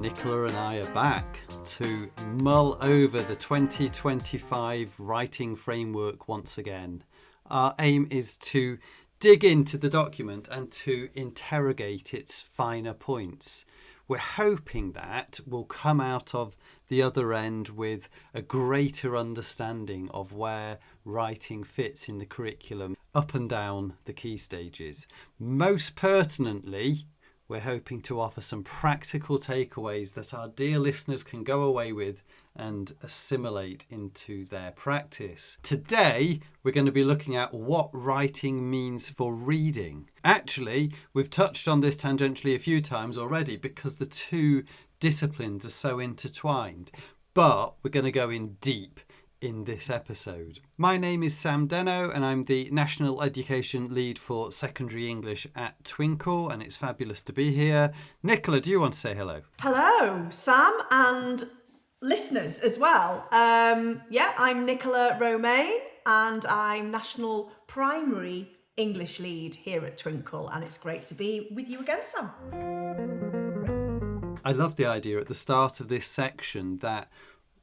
Nicola and I are back to mull over the 2025 writing framework once again. Our aim is to dig into the document and to interrogate its finer points. We're hoping that we'll come out of the other end with a greater understanding of where writing fits in the curriculum up and down the key stages. Most pertinently, we're hoping to offer some practical takeaways that our dear listeners can go away with and assimilate into their practice. Today, we're going to be looking at what writing means for reading. Actually, we've touched on this tangentially a few times already because the two disciplines are so intertwined, but we're going to go in deep in this episode. My name is Sam Denno and I'm the National Education Lead for Secondary English at Twinkle, and it's fabulous to be here. Nicola, do you want to say hello? Hello, Sam, and listeners as well. I'm Nicola Romaine and I'm National Primary English Lead here at Twinkle, and it's great to be with you again, Sam. I love the idea at the start of this section that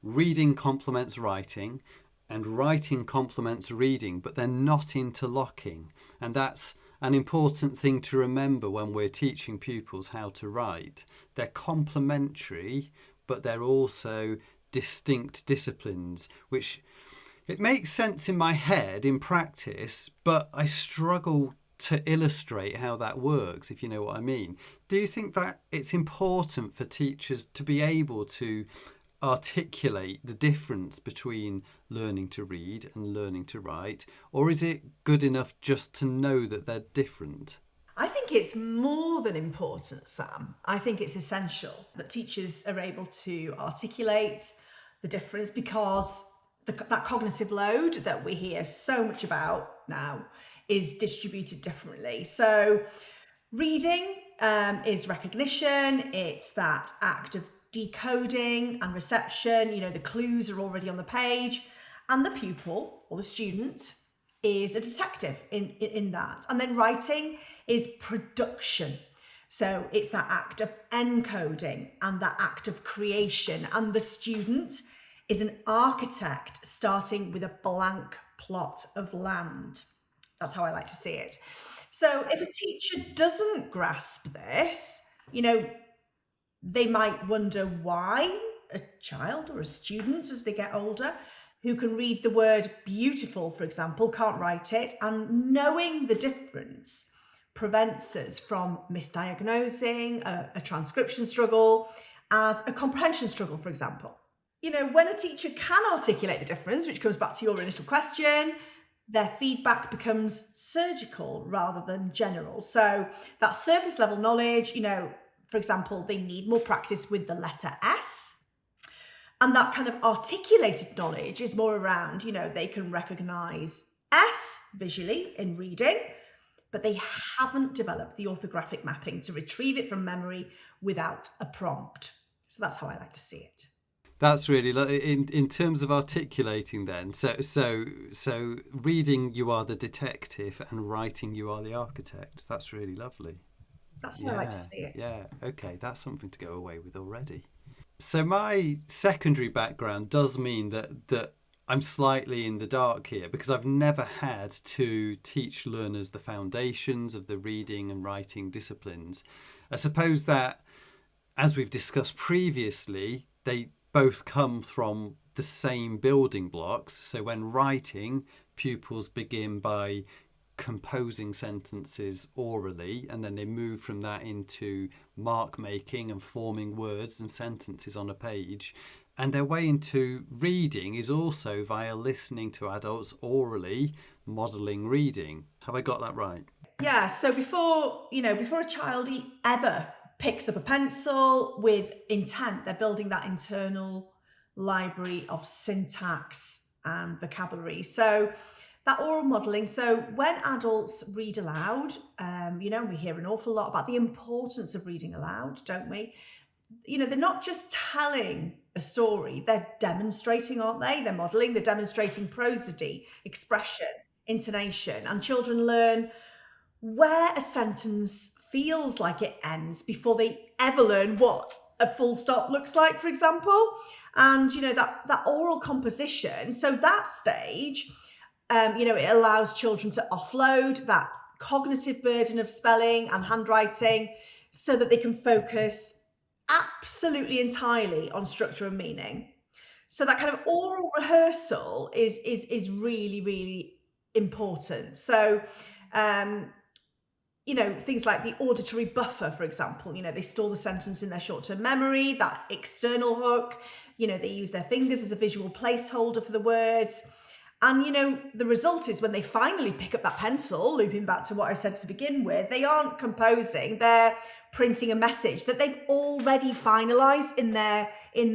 reading complements writing and writing complements reading, but they're not interlocking. And that's an important thing to remember when we're teaching pupils how to write. They're complementary, but they're also distinct disciplines, which it makes sense in my head in practice, but I struggle to illustrate how that works, if you know what I mean. Do you think that it's important for teachers to be able to articulate the difference between learning to read and learning to write, or is it good enough just to know that they're different? I think it's more than important, Sam. I think it's essential that teachers are able to articulate the difference, because that cognitive load that we hear so much about now is distributed differently. So reading is recognition, it's that act of decoding and reception. The clues are already on the page, and the pupil or the student is a detective in that. And then writing is production. So it's that act of encoding and that act of creation. And the student is an architect starting with a blank plot of land. That's how I like to see it. So if a teacher doesn't grasp this, they might wonder why a child or a student, as they get older, who can read the word beautiful, for example, can't write it. And knowing the difference prevents us from misdiagnosing a transcription struggle as a comprehension struggle, for example. When a teacher can articulate the difference, which comes back to your initial question, their feedback becomes surgical rather than general. So that surface level knowledge, for example, they need more practice with the letter S. And that kind of articulated knowledge is more around, they can recognise S visually in reading, but they haven't developed the orthographic mapping to retrieve it from memory without a prompt. So that's how I like to see it. That's really in terms of articulating then. So reading, you are the detective, and writing, you are the architect. That's really lovely. That's how I like to see it. Yeah, okay, that's something to go away with already. So my secondary background does mean that I'm slightly in the dark here, because I've never had to teach learners the foundations of the reading and writing disciplines. I suppose that, as we've discussed previously, they both come from the same building blocks. So when writing, pupils begin by composing sentences orally, and then they move from that into mark making and forming words and sentences on a page. And their way into reading is also via listening to adults orally, modelling reading. Have I got that right? Yeah, so before a child ever picks up a pencil with intent, they're building that internal library of syntax and vocabulary. So that oral modelling. So when adults read aloud, we hear an awful lot about the importance of reading aloud, don't we? They're not just telling a story, they're demonstrating, aren't they? They're modelling, they're demonstrating prosody, expression, intonation, and children learn where a sentence feels like it ends before they ever learn what a full stop looks like, for example. And, that oral composition. So that stage, it allows children to offload that cognitive burden of spelling and handwriting so that they can focus absolutely entirely on structure and meaning. So that kind of oral rehearsal is really, really important. So, things like the auditory buffer, for example, they store the sentence in their short-term memory, that external hook, they use their fingers as a visual placeholder for the words. And, the result is when they finally pick up that pencil, looping back to what I said to begin with, they aren't composing, they're printing a message that they've already finalized in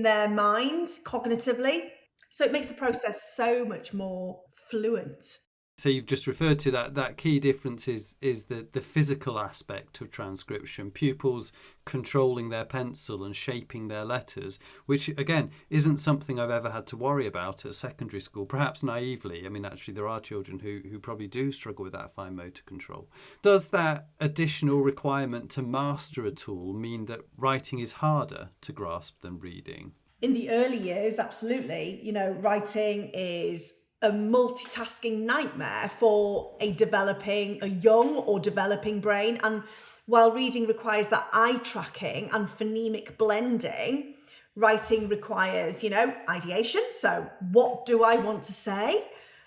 their minds cognitively. So it makes the process so much more fluent. So you've just referred to that key difference is the physical aspect of transcription, pupils controlling their pencil and shaping their letters, which again isn't something I've ever had to worry about at secondary school, perhaps naively. I mean, actually there are children who probably do struggle with that fine motor control. Does that additional requirement to master a tool mean that writing is harder to grasp than reading? In the early years, absolutely. Writing is a multitasking nightmare for a young or developing brain. And while reading requires that eye tracking and phonemic blending, writing requires, ideation. So what do I want to say?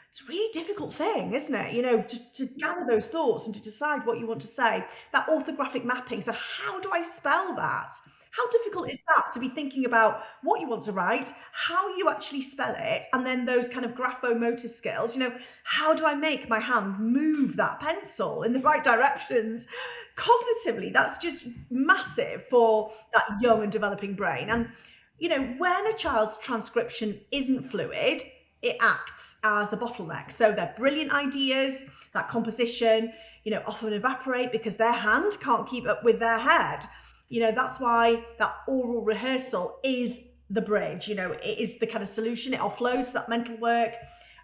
It's a really difficult thing, isn't it? To gather those thoughts and to decide what you want to say. That orthographic mapping. So how do I spell that? How difficult is that to be thinking about what you want to write, how you actually spell it, and then those kind of graphomotor skills? How do I make my hand move that pencil in the right directions? Cognitively, that's just massive for that young and developing brain. And, when a child's transcription isn't fluid, it acts as a bottleneck. So their brilliant ideas, that composition, often evaporate because their hand can't keep up with their head. That's why that oral rehearsal is the bridge. It is the kind of solution. It offloads that mental work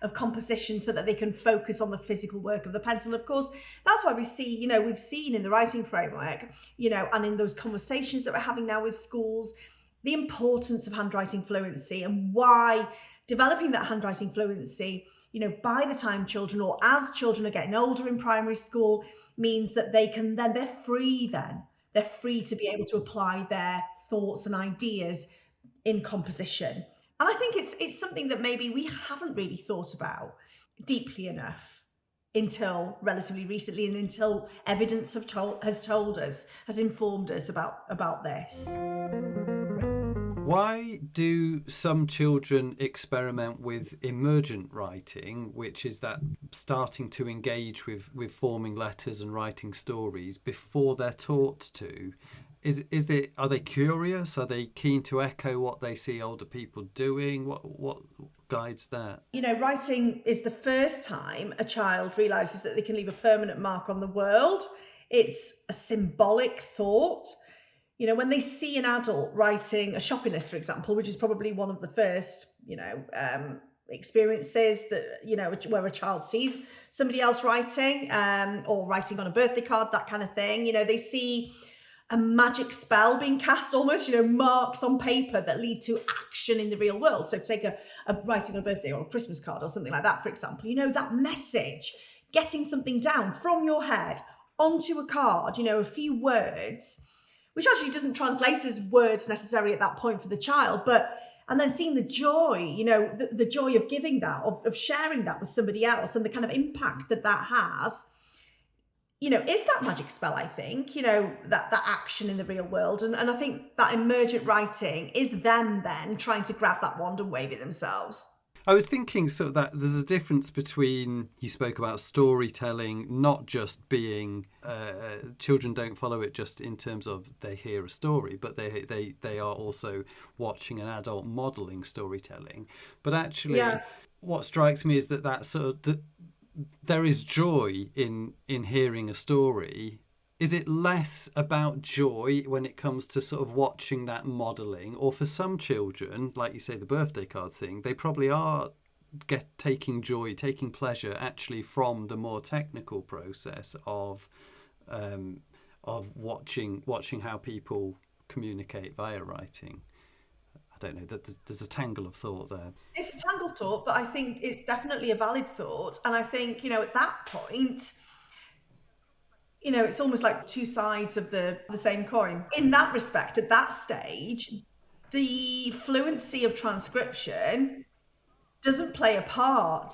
of composition so that they can focus on the physical work of the pencil. Of course, that's why we've seen in the writing framework, and in those conversations that we're having now with schools, the importance of handwriting fluency and why developing that handwriting fluency, by the time children or as children are getting older in primary school means that they're free then. They're free to be able to apply their thoughts and ideas in composition. And I think it's something that maybe we haven't really thought about deeply enough until relatively recently, and until evidence has informed us about this. Why do some children experiment with emergent writing, which is that starting to engage with forming letters and writing stories before they're taught to? Are they curious? Are they keen to echo what they see older people doing? What guides that? Writing is the first time a child realizes that they can leave a permanent mark on the world. It's a symbolic thought. When they see an adult writing a shopping list, for example, which is probably one of the first, experiences that, where a child sees somebody else writing, or writing on a birthday card, that kind of thing. They see a magic spell being cast almost, marks on paper that lead to action in the real world. So take a writing on a birthday or a Christmas card or something like that, for example, that message, getting something down from your head onto a card, a few words, which actually doesn't translate as words necessarily at that point for the child, and then seeing the joy, the joy of giving that, of sharing that with somebody else, and the kind of impact that has, is that magic spell, I think, that action in the real world. And I think that emergent writing is them then trying to grab that wand and wave it themselves. I was thinking sort of that there's a difference between, you spoke about storytelling, not just being, children don't follow it just in terms of they hear a story, but they are also watching an adult modelling storytelling. But actually, What strikes me is that sort of, there is joy in hearing a story. Is it less about joy when it comes to sort of watching that modelling? Or for some children, like you say, the birthday card thing, they probably are taking pleasure actually from the more technical process of watching how people communicate via writing. I don't know, there's a tangle of thought there. It's a tangled thought, but I think it's definitely a valid thought. And I think, at that point, it's almost like two sides of the same coin. In that respect, at that stage, the fluency of transcription doesn't play a part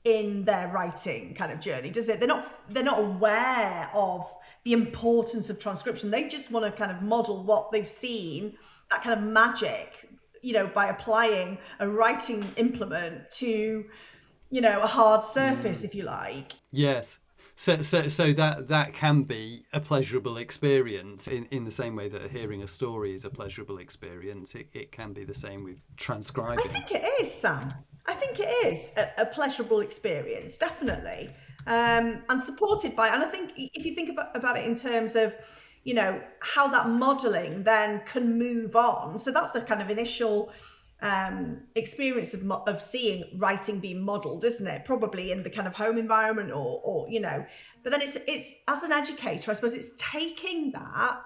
in their writing kind of journey, does it? They're not aware of the importance of transcription. They just want to kind of model what they've seen, that kind of magic, by applying a writing implement to, a hard surface, if you like. Yes. So that can be a pleasurable experience in the same way that hearing a story is a pleasurable experience. It can be the same with transcribing. I think it is, Sam. I think it is a pleasurable experience, definitely, and supported by. And I think if you think about it in terms of, how that modelling then can move on. So that's the kind of initial experience of seeing writing being modelled, isn't it? Probably in the kind of home environment or. But then it's as an educator, I suppose it's taking that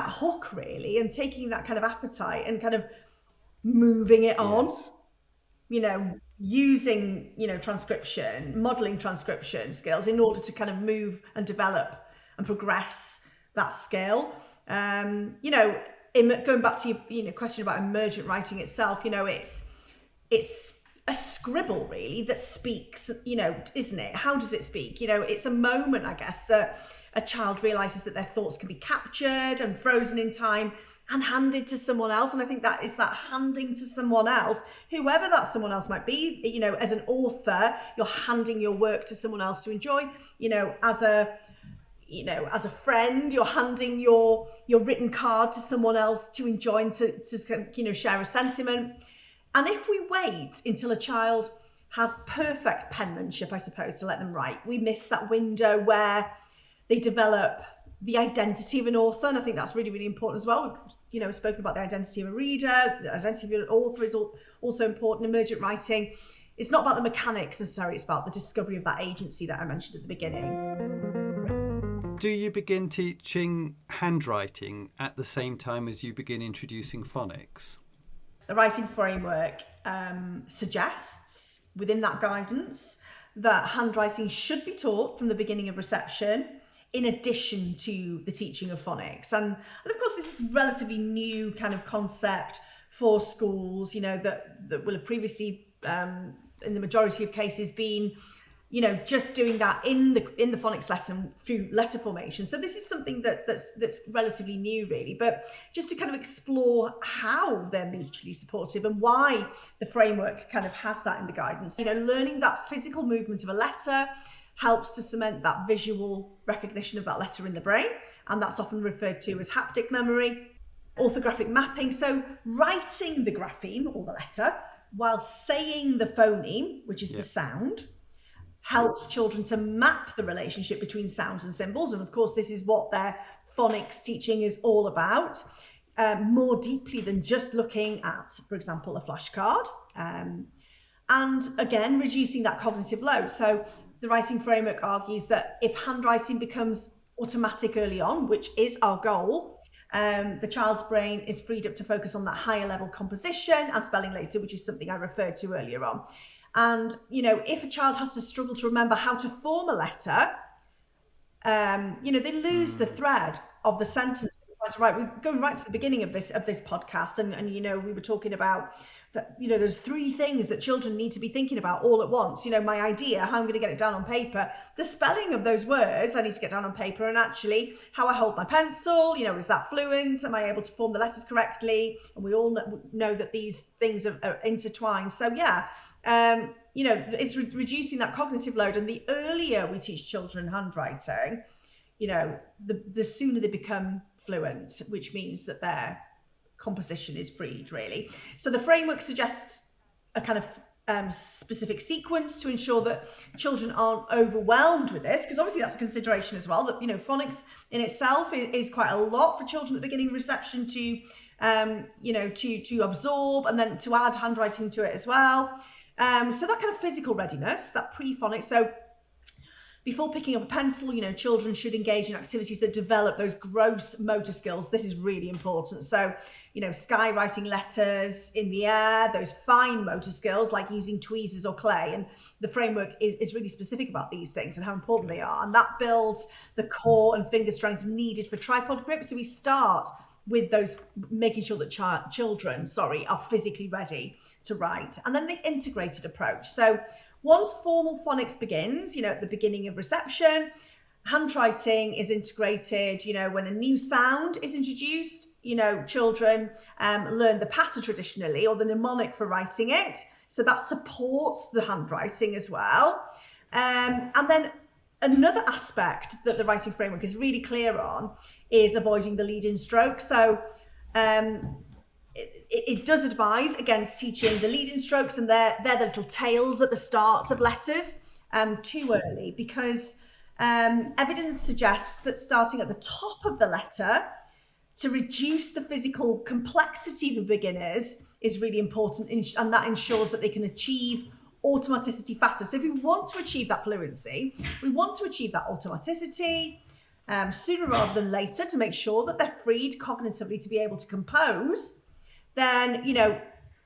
hook really, and taking that kind of appetite and kind of moving it on. Yes. Using, transcription, modeling transcription skills in order to kind of move and develop and progress that skill. Going back to your question about emergent writing itself, it's a scribble really that speaks, isn't it? How does it speak? It's a moment, I guess, that a child realizes that their thoughts can be captured and frozen in time and handed to someone else. And I think that is that handing to someone else, whoever that someone else might be. As an author, you're handing your work to someone else to enjoy. As a friend, you're handing your written card to someone else to enjoy and to share a sentiment. And if we wait until a child has perfect penmanship, I suppose, to let them write, we miss that window where they develop the identity of an author. And I think that's really, really important as well. We've spoken about the identity of a reader, the identity of an author is also important. Emergent writing, it's not about the mechanics necessarily, it's about the discovery of that agency that I mentioned at the beginning. Do you begin teaching handwriting at the same time as you begin introducing phonics? The writing framework suggests within that guidance that handwriting should be taught from the beginning of reception, in addition to the teaching of phonics. And of course, this is a relatively new kind of concept for schools, that will have previously, in the majority of cases, been, just doing that in the phonics lesson through letter formation. So this is something that's relatively new, really. But just to kind of explore how they're mutually supportive and why the framework kind of has that in the guidance. Learning that physical movement of a letter helps to cement that visual recognition of that letter in the brain, and that's often referred to as haptic memory. Orthographic mapping, so writing the grapheme or the letter while saying the phoneme, which is the sound, helps children to map the relationship between sounds and symbols. And of course, this is what their phonics teaching is all about, more deeply than just looking at, for example, a flashcard. And again, reducing that cognitive load. So the writing framework argues that if handwriting becomes automatic early on, which is our goal, the child's brain is freed up to focus on that higher level composition and spelling later, which is something I referred to earlier on. And, if a child has to struggle to remember how to form a letter, they lose the thread of the sentence they're trying to write. We're going right to the beginning of this podcast, and we were talking about that, there's three things that children need to be thinking about all at once. My idea, how I'm going to get it down on paper, the spelling of those words I need to get down on paper, and actually how I hold my pencil, is that fluent? Am I able to form the letters correctly? And we all know that these things are intertwined. So it's reducing that cognitive load. And the earlier we teach children handwriting, the sooner they become fluent, which means that their composition is freed, really. So the framework suggests a kind of specific sequence to ensure that children aren't overwhelmed with this, because obviously that's a consideration as well, that phonics in itself is quite a lot for children at the beginning of reception to absorb, and then to add handwriting to it as well. So that kind of physical readiness, that pre-phonics. So Before picking up a pencil, children should engage in activities that develop those gross motor skills. This is really important. So, skywriting letters in the air, those fine motor skills like using tweezers or clay. And the framework is really specific about these things and how important they are. And that builds the core and finger strength needed for tripod grip. So we start with those, making sure that children are physically ready to write. And then the integrated approach. So once formal phonics begins, at the beginning of reception, handwriting is integrated, when a new sound is introduced, children learn the patter traditionally or the mnemonic for writing it. So that supports the handwriting as well. And then another aspect that the writing framework is really clear on is avoiding the lead-in stroke. So it does advise against teaching the lead-in strokes, and they're the little tails at the start of letters too early, because evidence suggests that starting at the top of the letter to reduce the physical complexity for beginners is really important, and that ensures that they can achieve automaticity faster. So if we want to achieve that fluency, we want to achieve that automaticity sooner rather than later, to make sure that they're freed cognitively to be able to compose, then,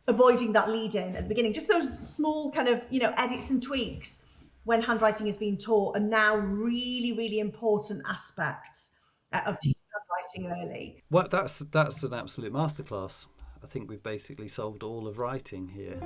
avoiding that lead in at the beginning. Just those small kind of, edits and tweaks when handwriting is being taught are now really, really important aspects of teaching handwriting early. Well, that's an absolute masterclass. I think we've basically solved all of writing here.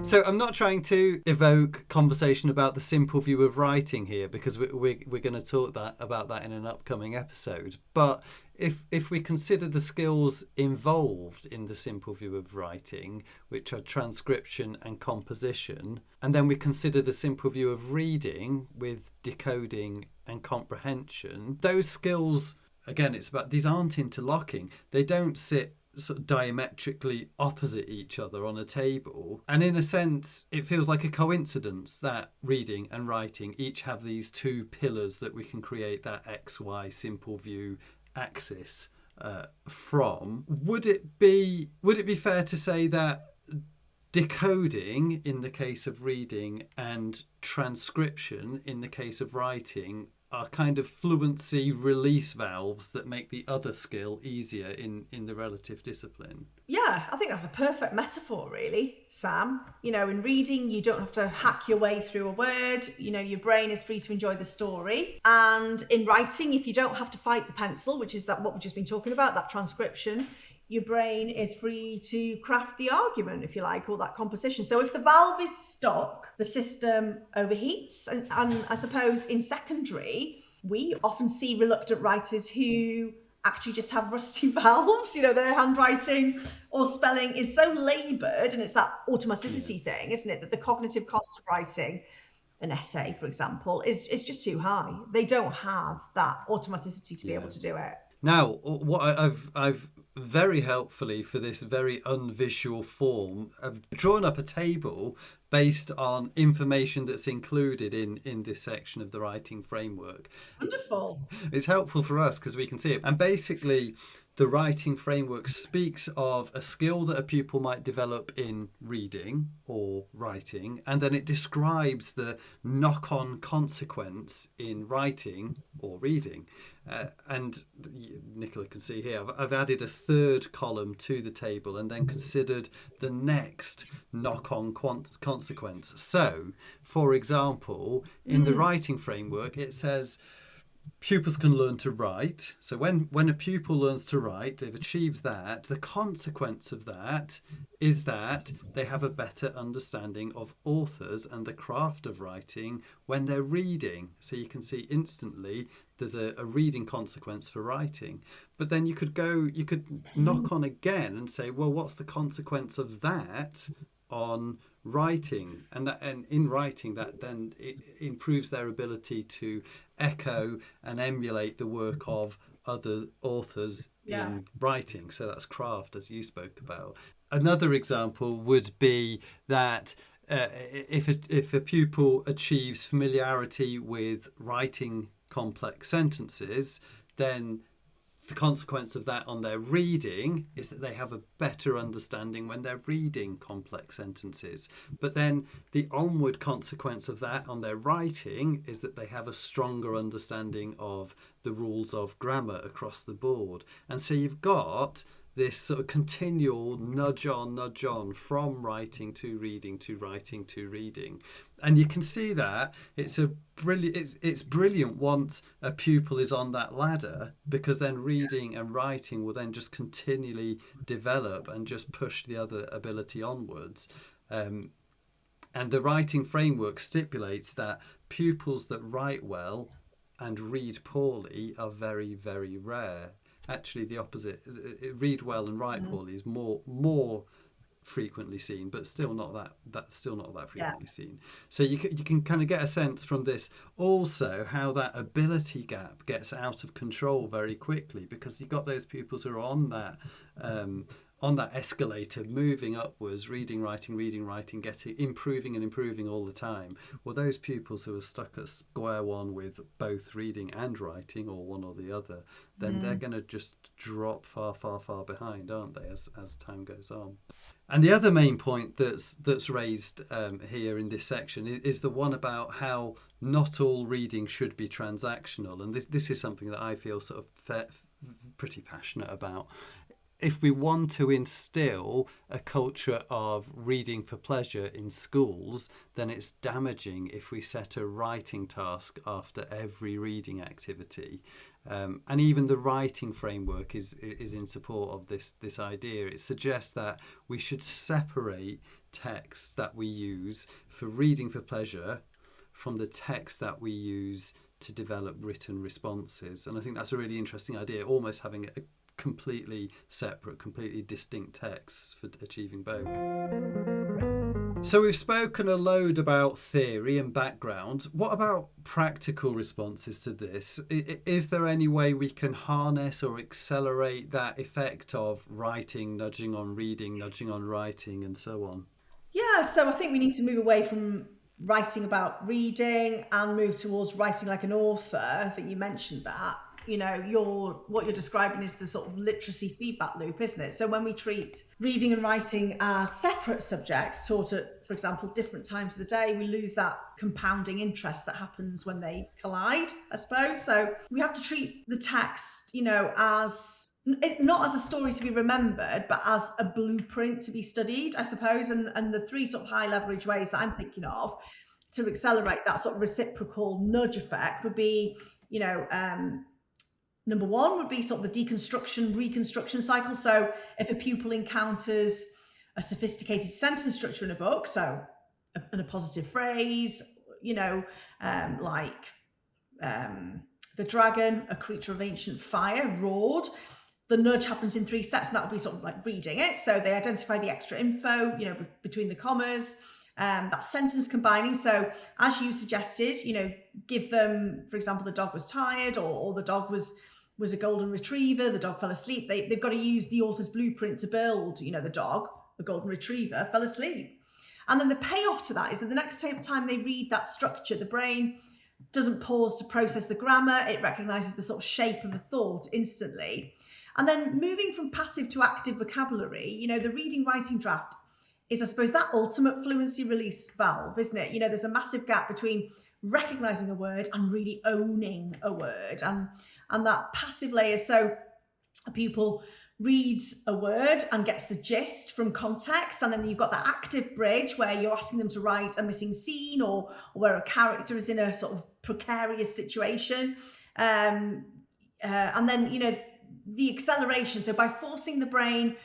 So I'm not trying to evoke conversation about the simple view of writing here, because we're going to talk about that in an upcoming episode. But if we consider the skills involved in the simple view of writing, which are transcription and composition, and then we consider the simple view of reading with decoding and comprehension, those skills, again, these aren't interlocking. They don't sit sort of diametrically opposite each other on a table, and in a sense it feels like a coincidence that reading and writing each have these two pillars that we can create that XY simple view axis from. Would it be fair to say that decoding in the case of reading and transcription in the case of writing are kind of fluency release valves that make the other skill easier in the relative discipline? Yeah, I think that's a perfect metaphor, really, Sam. In reading, you don't have to hack your way through a word. Your brain is free to enjoy the story. And in writing, if you don't have to fight the pencil, which is what we've just been talking about, that transcription, your brain is free to craft the argument, if you like, or that composition. So if the valve is stuck, the system overheats. And I suppose in secondary, we often see reluctant writers who actually just have rusty valves. Their handwriting or spelling is so laboured, and it's that automaticity thing, isn't it? That the cognitive cost of writing an essay, for example, is just too high. They don't have that automaticity to be able to do it. Now, what I've very helpfully, for this very unvisual form, I've drawn up a table based on information that's included in this section of the writing framework. Wonderful. It's helpful for us because we can see it. And basically, the writing framework speaks of a skill that a pupil might develop in reading or writing, and then it describes the knock-on consequence in writing or reading. And Nicola can see here, I've added a third column to the table and then considered the next knock-on consequence. So, for example, in the writing framework, it says pupils can learn to write. So when a pupil learns to write, they've achieved that. The consequence of that is that they have a better understanding of authors and the craft of writing when they're reading. So you can see instantly there's a reading consequence for writing. But then you could knock on again and say, well, what's the consequence of that on writing? And in writing, that then it improves their ability to echo and emulate the work of other authors in writing. So that's craft, as you spoke about. Another example would be that if a pupil achieves familiarity with writing complex sentences, then the consequence of that on their reading is that they have a better understanding when they're reading complex sentences. But then the onward consequence of that on their writing is that they have a stronger understanding of the rules of grammar across the board. And so you've got this sort of continual nudge on from writing to reading to writing to reading. And you can see that it's brilliant once a pupil is on that ladder, because then reading and writing will then just continually develop and just push the other ability onwards. And the writing framework stipulates that pupils that write well and read poorly are very, very rare. Actually, the opposite. Read well and write poorly is more frequently seen, but still not that frequently seen. So you can kind of get a sense from this also how that ability gap gets out of control very quickly, because you've got those pupils who are on that escalator moving upwards, reading, writing, getting improving all the time. Well, those pupils who are stuck at square one with both reading and writing, or one or the other, then they're going to just drop far behind, aren't they, as time goes on. And the other main point that's raised here in this section is the one about how not all reading should be transactional. And this is something that I feel sort of pretty passionate about. If we want to instill a culture of reading for pleasure in schools, then it's damaging if we set a writing task after every reading activity. And even the writing framework is in support of this idea. It suggests that we should separate texts that we use for reading for pleasure from the text that we use to develop written responses. And I think that's a really interesting idea, almost having a completely separate, completely distinct texts for achieving both. So we've spoken a load about theory and background. What about practical responses to this? Is there any way we can harness or accelerate that effect of writing, nudging on reading, nudging on writing, and so on? Yeah, so I think we need to move away from writing about reading and move towards writing like an author. I think you mentioned that. What you're describing is the sort of literacy feedback loop, isn't it? So when we treat reading and writing as separate subjects taught at, for example, different times of the day, we lose that compounding interest that happens when they collide, I suppose. So we have to treat the text, as not as a story to be remembered, but as a blueprint to be studied, I suppose. And the three sort of high leverage ways that I'm thinking of to accelerate that sort of reciprocal nudge effect would be, number one would be sort of the deconstruction, reconstruction cycle. So if a pupil encounters a sophisticated sentence structure in a book, so a positive phrase, like the dragon, a creature of ancient fire, roared, the nudge happens in 3 steps, and that would be sort of like reading it. So they identify the extra info, between the commas, that sentence combining. So as you suggested, give them, for example, the dog was tired, or the dog was a golden retriever, the dog fell asleep. They've got to use the author's blueprint to build, the dog, the golden retriever, fell asleep. And then the payoff to that is that the next time they read that structure, the brain doesn't pause to process the grammar. It recognizes the sort of shape of a thought instantly. And then moving from passive to active vocabulary, the reading writing draft is, I suppose, that ultimate fluency release valve, isn't it? There's a massive gap between recognizing a word and really owning a word, and that passive layer. So a pupil reads a word and gets the gist from context, and then you've got the active bridge where you're asking them to write a missing scene, or where a character is in a sort of precarious situation, and then the acceleration. So by forcing the brain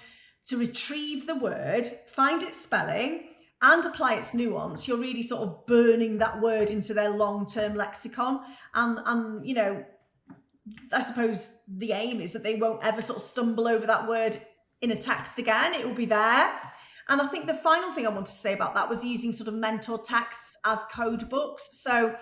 to retrieve the word, find its spelling, and apply its nuance, you're really sort of burning that word into their long-term lexicon. And I suppose the aim is that they won't ever sort of stumble over that word in a text again. It will be there. And I think the final thing I wanted to say about that was using sort of mentor texts as code books. So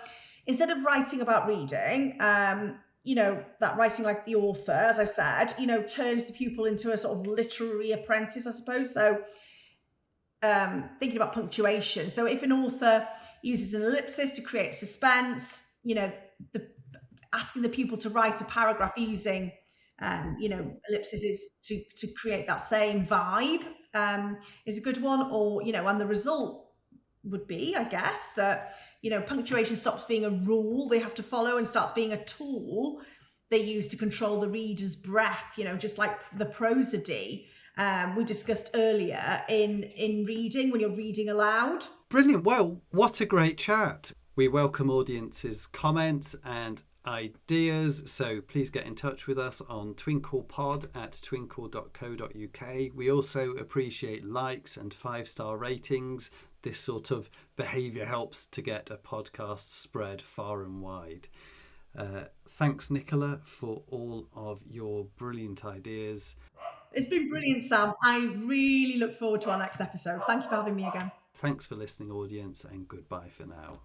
instead of writing about reading, that writing like the author, as I said, turns the pupil into a sort of literary apprentice, I suppose. So thinking about punctuation. So if an author uses an ellipsis to create suspense, asking the pupil to write a paragraph using ellipsis is to create that same vibe, is a good one. Or, and the result would be, I guess, that, punctuation stops being a rule they have to follow and starts being a tool they use to control the reader's breath, just like the prosody we discussed earlier in reading, when you're reading aloud. Brilliant. Well, what a great chat. We welcome audiences' comments and ideas, so please get in touch with us on twinklepod@twinkle.co.uk. We also appreciate likes and 5-star ratings. This sort of behaviour helps to get a podcast spread far and wide. Thanks, Nicola, for all of your brilliant ideas. It's been brilliant, Sam. I really look forward to our next episode. Thank you for having me again. Thanks for listening, audience, and goodbye for now.